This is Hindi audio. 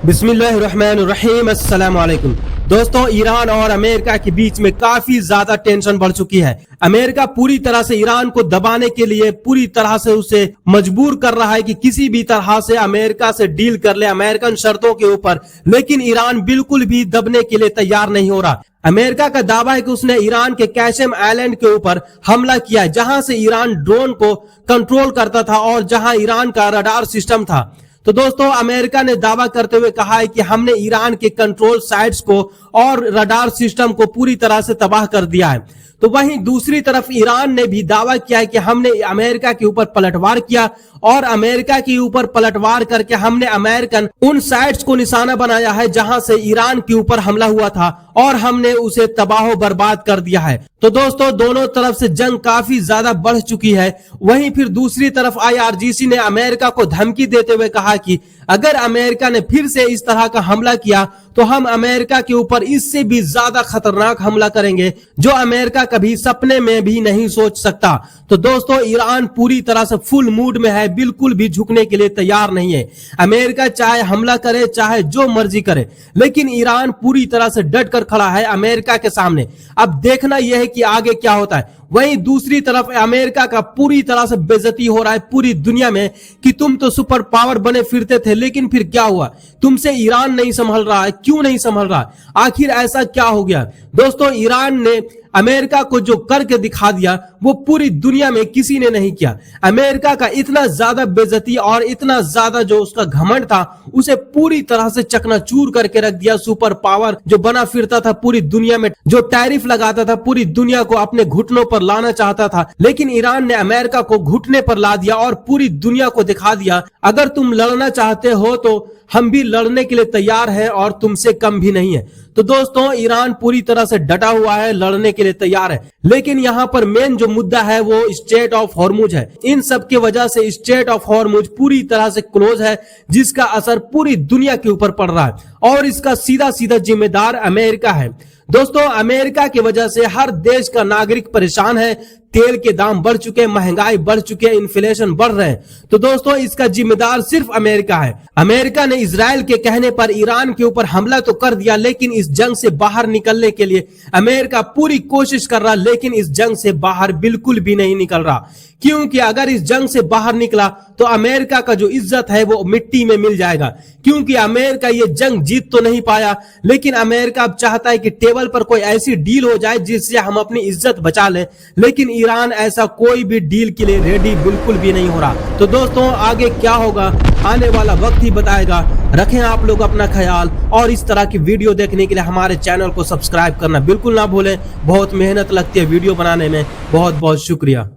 बिस्मिल्लाहिर्रहमानिर्रहीम, अस्सलाम वालेकुम। दोस्तों, ईरान और अमेरिका के बीच में काफी ज्यादा टेंशन बढ़ चुकी है। अमेरिका पूरी तरह से ईरान को दबाने के लिए पूरी तरह से उसे मजबूर कर रहा है कि किसी भी तरह से अमेरिका से डील कर ले अमेरिकन शर्तों के ऊपर, लेकिन ईरान बिल्कुल भी दबने के लिए तैयार नहीं हो रहा। अमेरिका का दावा है कि उसने ईरान के कैशम आइलैंड के ऊपर हमला किया है, जहां से ईरान ड्रोन को कंट्रोल करता था और जहां ईरान का रडार सिस्टम था। तो दोस्तों, अमेरिका ने दावा करते हुए कहा है कि हमने ईरान के कंट्रोल साइट्स को और रडार सिस्टम को पूरी तरह से तबाह कर दिया है। तो वहीं दूसरी तरफ ईरान ने भी दावा किया है कि हमने अमेरिका के ऊपर पलटवार किया और अमेरिका के ऊपर पलटवार करके हमने अमेरिकन उन साइट्स को निशाना बनाया है जहां से ईरान के ऊपर हमला हुआ था और हमने उसे तबाह बर्बाद कर दिया है। तो दोस्तों, दोनों तरफ से जंग काफी ज्यादा बढ़ चुकी है। वहीं फिर दूसरी तरफ IRGC ने अमेरिका को धमकी देते हुए कहा कि अगर अमेरिका ने फिर से इस तरह का हमला किया तो हम अमेरिका के ऊपर इससे भी ज्यादा खतरनाक हमला करेंगे जो अमेरिका कभी सपने में भी नहीं सोच सकता। तो दोस्तों, ईरान पूरी तरह से फुल मूड में है, बिल्कुल भी झुकने के लिए तैयार नहीं है। अमेरिका चाहे हमला करे, चाहे जो मर्जी करे, लेकिन ईरान पूरी तरह से डट कर खड़ा है अमेरिका के सामने। अब देखना यह है कि आगे क्या होता है। वहीं दूसरी तरफ अमेरिका का पूरी तरह से बेइज्जती हो रहा है पूरी दुनिया में कि तुम तो सुपर पावर बने फिरते थे, लेकिन फिर क्या हुआ? तुमसे ईरान नहीं संभल रहा है। क्यों नहीं संभल रहा? आखिर ऐसा क्या हो गया? दोस्तों, ईरान ने अमेरिका को जो करके दिखा दिया वो पूरी दुनिया में किसी ने नहीं किया। अमेरिका का इतना ज्यादा बेइज्जती और इतना ज्यादा जो उसका घमंड था उसे पूरी तरह से चकनाचूर करके रख दिया। सुपर पावर जो बना फिरता था पूरी दुनिया में, जो टैरिफ लगाता था, पूरी दुनिया को अपने घुटनों पर लाना चाहता था, लेकिन ईरान ने अमेरिका को घुटने पर ला दिया और पूरी दुनिया को दिखा दिया अगर तुम लड़ना चाहते हो तो हम भी लड़ने के लिए तैयार हैं और तुमसे कम भी नहीं है। तो दोस्तों, ईरान पूरी तरह से डटा हुआ है, लड़ने के लिए तैयार है, लेकिन यहाँ पर मेन जो मुद्दा है वो स्ट्रेट ऑफ हॉर्मुज है। इन सब की वजह से स्ट्रेट ऑफ हॉर्मुज पूरी तरह से क्लोज है, जिसका असर पूरी दुनिया के ऊपर पड़ रहा है और इसका सीधा सीधा जिम्मेदार अमेरिका है। दोस्तों, अमेरिका की वजह से हर देश का नागरिक परेशान है। तेल के दाम बढ़ चुके हैं, महंगाई बढ़ चुके हैं, इन्फ्लेशन बढ़ रहे हैं। तो दोस्तों, इसका जिम्मेदार सिर्फ अमेरिका है। अमेरिका ने इजराइल के कहने पर ईरान के ऊपर हमला तो कर दिया, लेकिन इस जंग से बाहर निकलने के लिए अमेरिका पूरी कोशिश कर रहा, लेकिन इस जंग से बाहर बिल्कुल भी नहीं निकल रहा। क्योंकि अगर इस जंग से बाहर निकला तो अमेरिका का जो इज्जत है वो मिट्टी में मिल जाएगा। क्योंकि अमेरिका ये जंग जीत तो नहीं पाया, लेकिन अमेरिका अब चाहता है कि टेबल पर कोई ऐसी डील हो जाए जिससे हम अपनी इज्जत बचा लें, लेकिन ईरान ऐसा कोई भी डील के लिए रेडी बिल्कुल भी नहीं हो रहा। तो दोस्तों, आगे क्या होगा आने वाला वक्त ही बताएगा। रखें आप लोग अपना ख्याल और इस तरह की वीडियो देखने के लिए हमारे चैनल को सब्सक्राइब करना बिल्कुल ना भूलें। बहुत मेहनत लगती है वीडियो बनाने में। बहुत बहुत शुक्रिया।